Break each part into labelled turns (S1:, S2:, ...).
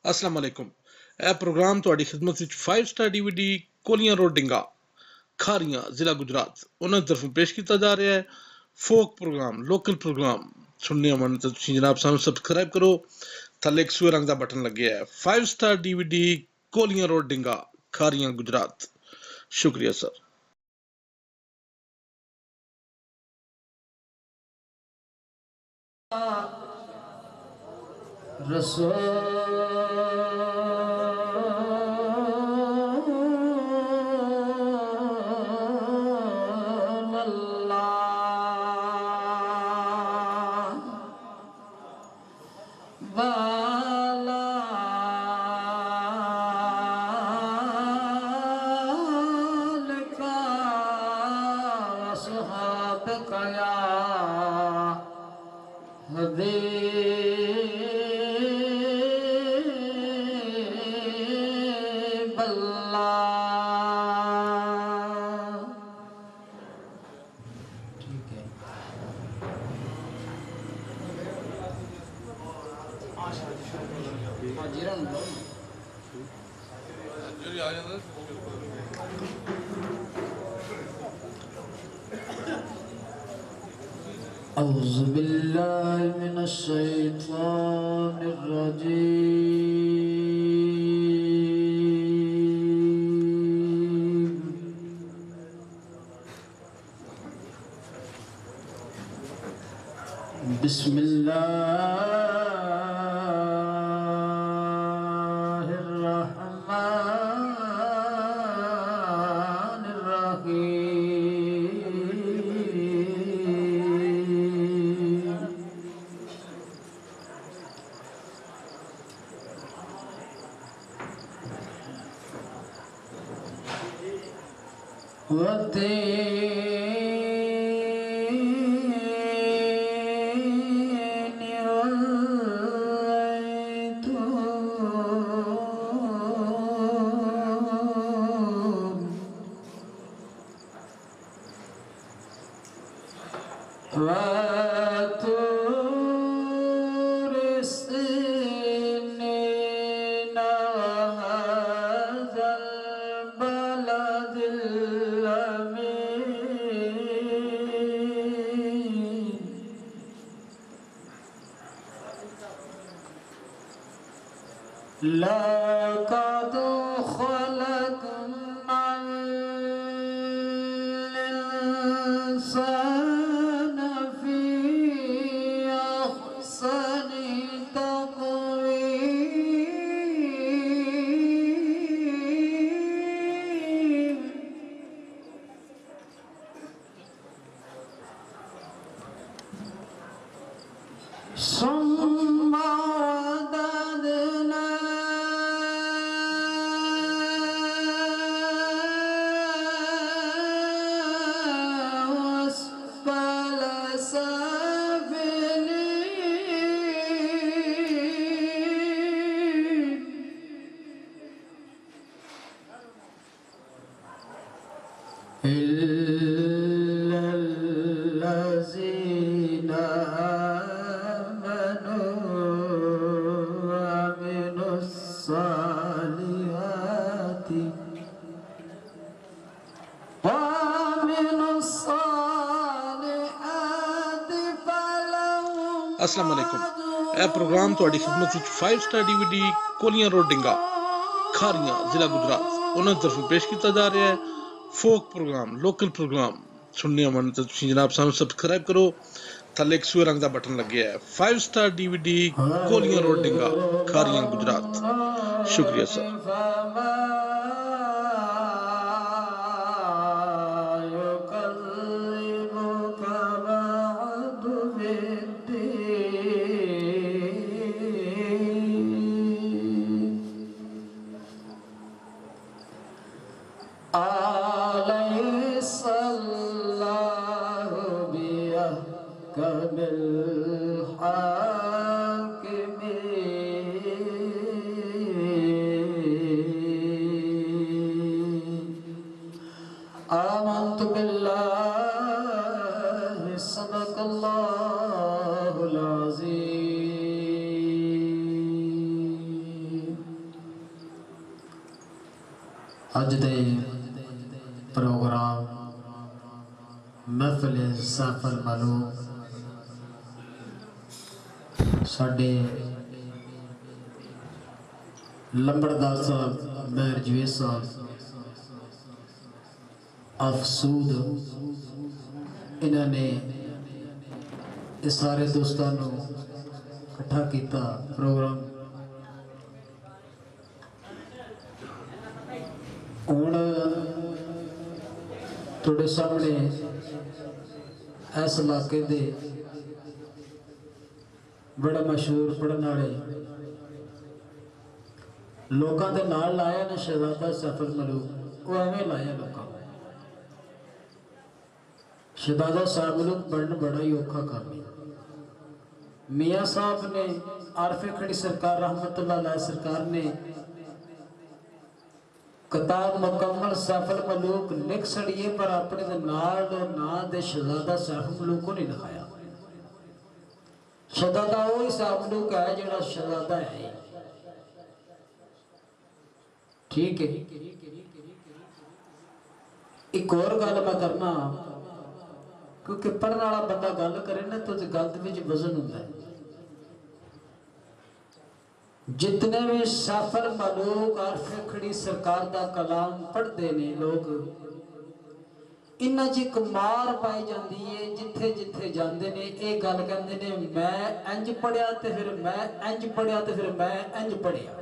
S1: अस्सलाम वालेकुम। ਇਹ ਪ੍ਰੋਗਰਾਮ ਤੁਹਾਡੀ ਖidmat ਵਿੱਚ 5 ਸਟਾਰ DVD ਕੋਲੀਆਂ ਰੋਡ ਡਿੰਗਾ ਖਾਰੀਆਂ ਜ਼ਿਲ੍ਹਾ ਗੁਜਰਾਤ ਉਹਨਾਂ ਦੀ ਤਰਫੋਂ ਪੇਸ਼ ਕੀਤਾ ਜਾ ਰਿਹਾ ਹੈ। ਫੋਕ ਪ੍ਰੋਗਰਾਮ ਲੋਕਲ ਪ੍ਰੋਗਰਾਮ ਸੁਣਨੇ ਮਨ ਤਾਂ ਤੁਸੀਂ ਜਨਾਬ ਸਾਨੂੰ ਸਬਸਕ੍ਰਾਈਬ ਕਰੋ। ਥੱਲੇ ਇੱਕ ਸੂਏ ਰੰਗ ਦਾ ਬਟਨ ਲੱਗਿਆ ਹੈ 5 ਸਟਾਰ DVD ਕੋਲੀਆਂ ਰੋਡ ਡਿੰਗਾ ਖਾਰੀਆਂ ਗੁਜਰਾਤ। शुक्रिया सर।
S2: أعوذ بالله من الشيطان الرجيم بسم الله الرحمن الرحيم والتين وطور سينين وهذا البلد الأمين لقد خلقنا الإنسان في أحسن تقويم ثم رددناه أسفل سافلين إلا الذين وعملوا الصالحات فلهم
S1: अस्सलाम वालेकुम। ਇਹ ਪ੍ਰੋਗਰਾਮ ਤੁਹਾਡੀ ਖidmat ਵਿੱਚ 5 ਸਟਾਰ DVD ਕੋਲੀਆਂ ਰੋਡ ਡਿੰਗਾ ਖਾਰੀਆਂ ਜ਼ਿਲ੍ਹਾ ਗੁਜਰਾਤ ਉਹਨਾਂ ਦੀ ਤਰਫੋਂ ਪੇਸ਼ ਕੀਤਾ ਜਾ ਰਿਹਾ ਹੈ। ਫੋਕ ਪ੍ਰੋਗਰਾਮ ਲੋਕਲ ਪ੍ਰੋਗਰਾਮ ਸੁਣਨੇ ਮਨ ਤਾਂ ਤੁਸੀਂ ਜਨਾਬ ਸਾਨੂੰ ਸਬਸਕ੍ਰਾਈਬ ਕਰੋ। ਥੱਲੇ ਇੱਕ ਸੂਏ ਰੰਗ ਦਾ ਬਟਨ ਲੱਗਿਆ ਹੈ 5 ਸਟਾਰ DVD ਕੋਲੀਆਂ ਰੋਡ ਡਿੰਗਾ ਖਾਰੀਆਂ ਗੁਜਰਾਤ। शुक्रिया सर।
S2: فما يكذبك بعد بالدين أليس الله بأحكم الحاكمين
S3: अज दे प्रोग्राम महफिल सफल मलूक साडे लंबड़दार साहब मेहर जवेद साहब अफसूद इन्होंने इस सारे दोस्तों इकट्ठा किया प्रोग्राम हुण तुहाडे सामने इस इलाके दे बड़ा मशहूर पढ़ने वाले लोगों के नाल लाया ने शहजादा सैफुल मलूक वो एवें लाया लोगों शहजादा सैफुल मलूक बनना बड़ा ही औखा काम है। मियाँ साहब ने आरफे खड़ी सरकार रहमतुल्लाह अलैह सरकार ने किताब मुकम्मल सैफुल मलूक लिख छड़िए पर अपने नाल ना दे शहजादा सैफुल मलूक को नहीं लिखाया। शहजादा वही सैफुल मलूक है जो शहजादा है, ठीक है। एक और गल मैं करना क्योंकि पढ़ने वाला बंदा गल करे ना तो गल विच वजन होता है। जितने भी सैफुल मलूक आरफे खड़ी सरकार का कलाम पढ़ते ने लोग इन्हां च एक मार पाई जाती है जिथे जिथे जाते ने ये गल कहते ने मैं इंज पढ़िया तो फिर मैं इंज पढ़िया तो फिर मैं इंज पढ़िया।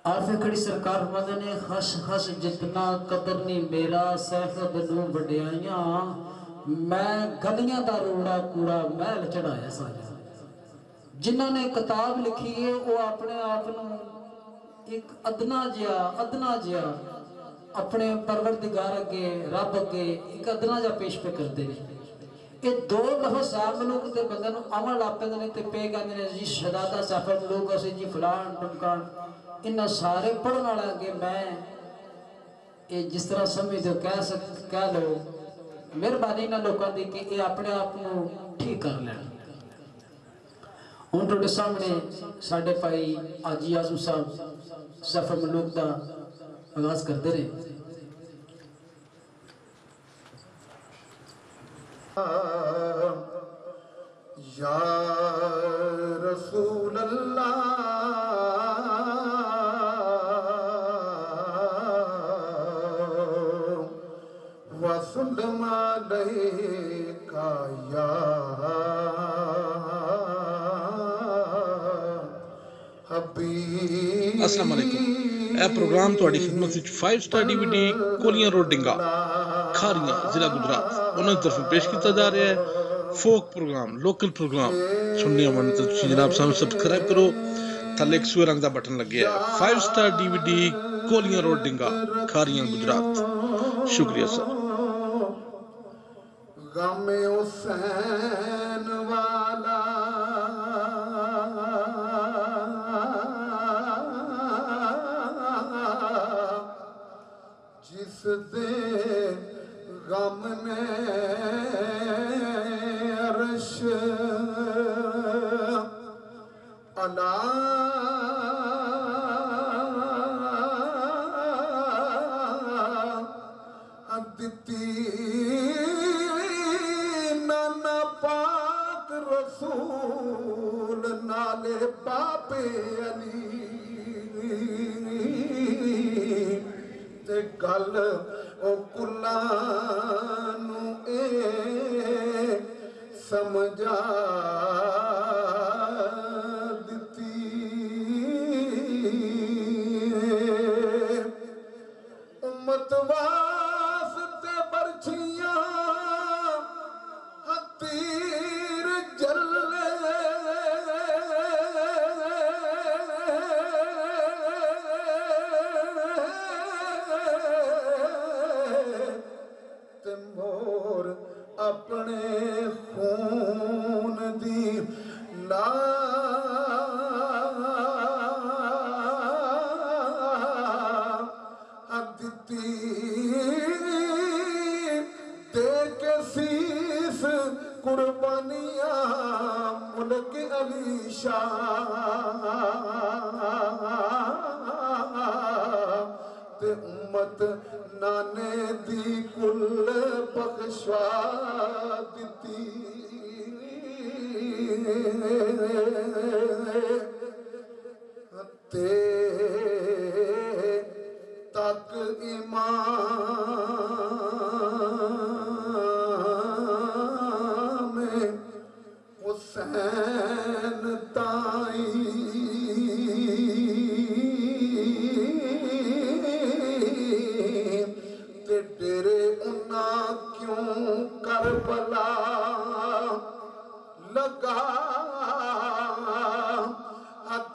S3: आरफे खड़ी सरकार फरमाते ने खश खश जितना कदर नहीं मेरा साहिब नूं वड्याइयां मैं गलियां दा रोड़ा कूड़ा महल चढ़ाया साजा। जिन्होंने किताब लिखी है वो अपने आप एक अदना जिहा अपने परवरदिगार अगे रब अगे एक अदना जिहा पेश पे करते हैं। ये दो लफ्ज़ सैफुल मलूक के बंदे नूं अमल ला पैंदे ने ते पे कहंदे ने जी शहजादा सैफुल मलूक असी जी फलान टमकान इन्हां सारे पढ़ने वाले अगे मैं ये जिस तरह समझदे कह लो मेहरबानी इन्हां लोगों की कि ये अपने आप नूं ठीक कर लैण। हुण तुहाडे सामने साडे भाई हाजी आज़म साहब सैफुल मलूक का आगाज करते रहे।
S4: या रसूल अल्लाह वसल्लम अलैका या
S1: अस्सलाम वालेकुम। यह प्रोग्राम तुहाडी खिदमत विच 5 स्टार DVD कोलियां रोड डिंगा खारियां जिला गुजरात उन्होंने तरफ पेश किया जा रहा है। फोक प्रोग्राम लोकल प्रोग्राम सुनने मन तो जनाब सानू सब्सक्राइब करो थले एक सूए रंग का बटन लगे है 5 star DVD कोलियां road डिंगा Khariyan Gujarat. शुक्रिया सर।
S4: गमे हुसैन वाला जिस दे गम ने अर्श अला दिती नाना पाक रसूल नाले बाबे अली ते गल ओ कुल्लानू ए समझा दिती उम्मत वास्ते बरछियां हतीर जल्ले ते मोर अपने खून दी रहमत नाने दी कुल बख्शवा दिती ते तक इमाम हुसैन ताई ते डेरे उन्ना क्यों करबला लगा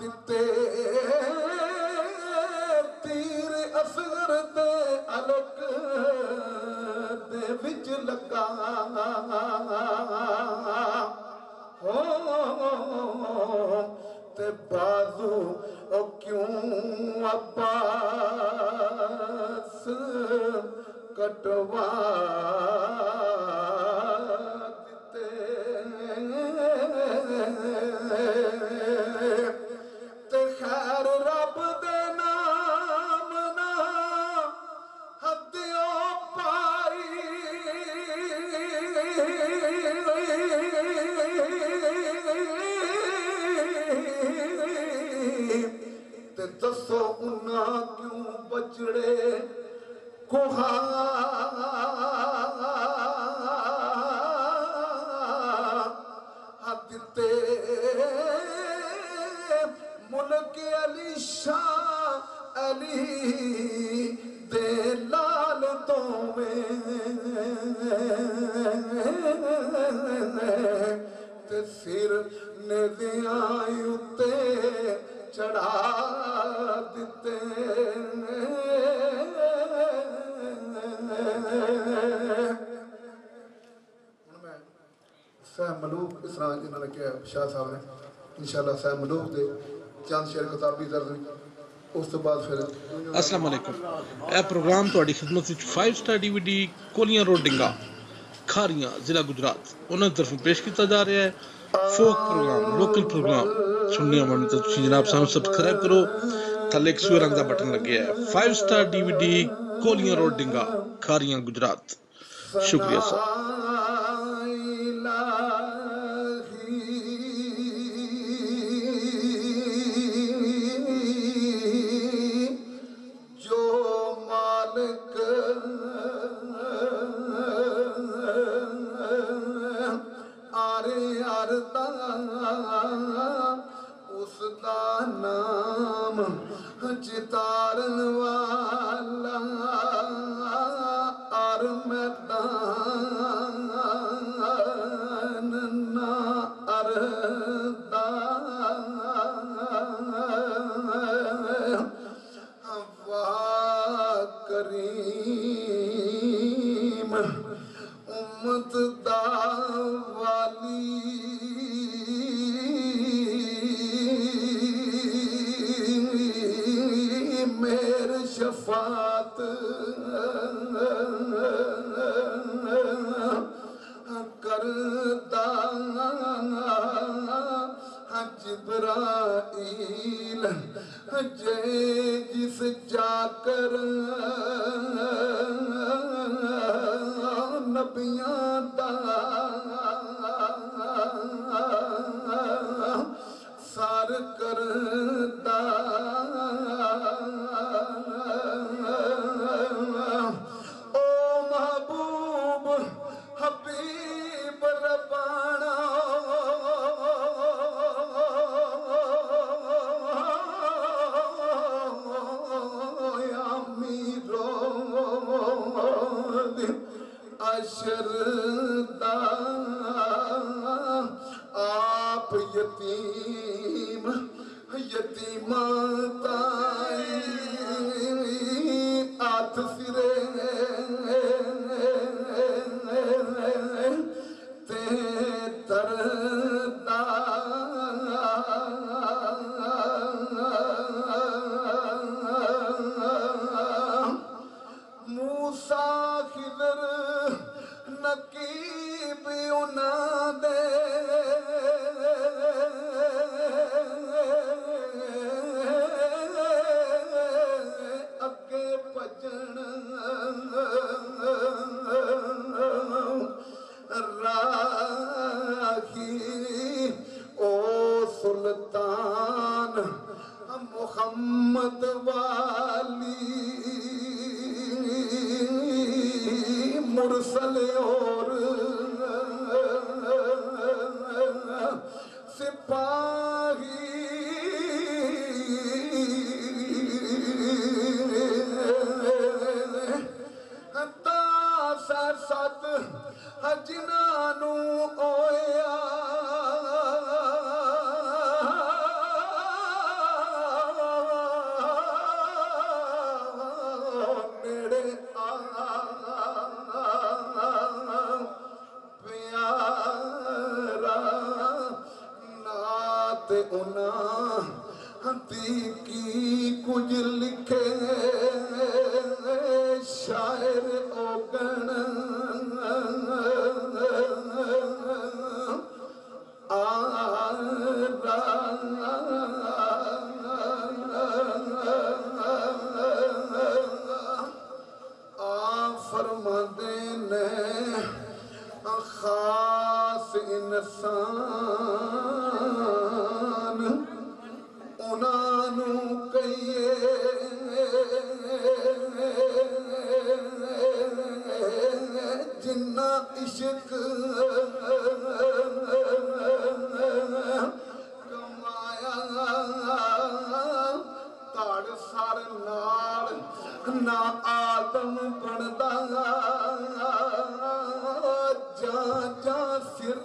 S4: दिते तीर असगर दे अलग दे विच लगा हो ते बाजू ओ क्यों अब्बास कटवा ते खैर रब दे नाम ना हदियो पाई ते दसो उन्ना क्यों बचड़े कुहा दिते मुल्क अली शाह अली दे लाल दोवें ते सिर नेज़ियां उत्ते चढ़ा दिते सह मलूक इस तरह जिन्होंने कहा शाह साहब ने इंशाअल्लाह सह मलूक दे चंद शेर किताबी दर्ज उस तो बाद फिर
S1: अस्सलाम वालेकुम। यह प्रोग्राम ਤੁਹਾਡੀ ਖidmat ਵਿੱਚ 5 ਸਟਾਰ DVD ਕੋਲੀਆਂ ਰੋਡ ਡਿੰਗਾ ਖਾਰੀਆਂ ਜ਼ਿਲ੍ਹਾ ਗੁਜਰਾਤ ਉਹਨਾਂ ਦੀ ਤਰਫੋਂ ਪੇਸ਼ ਕੀਤਾ ਜਾ ਰਿਹਾ ਹੈ ਫੋਕ ਪ੍ਰੋਗਰਾਮ ਲੋਕਲ ਪ੍ਰੋਗਰਾਮ ਸੁਣਨੇ ਹੋਣ ਤਾਂ ਤੁਸੀਂ ਜਨਾਬ ਸਾਨੂੰ ਸਬਸਕ੍ਰਾਈਬ ਕਰੋ ਥੱਲੇ ਇੱਕ ਸੂਏ ਰੰਗ ਦਾ ਬਟਨ ਲੱਗਿਆ ਹੈ 5 ਸਟਾਰ DVD ਕੋਲੀਆਂ ਰੋਡ ਡਿੰਗਾ ਖਾਰੀਆਂ ਗੁਜਰਾਤ ਸ਼ੁਕਰੀਆ ਸਰ
S4: उसदा नाम चितारन वाला और मैदान ना अरदा वाह करीम उम्मत दा वाली मेरे शफात करदा जिब्राईल जे जिस जाकर नबियां दा सार करदा ओ महबूब हबीब रबाना अमीरो अशरदा आप यतीम यतीमा ताई हाथ सिरे ते तरदा मूसा खिदर नकीब उना दे सुल्तान मोहम्मद वाली मुरसल और सिपाही सत जिन्हां ओया नेड़े प्यारा नात उन्हां दी की कुछ लिखे शायर ओगण फरमाते ने खास इंसान उन्हां कहिए जिन्ना इश्क कमाया ताड़ सर नाल ना आदम बनदा जा जा सिर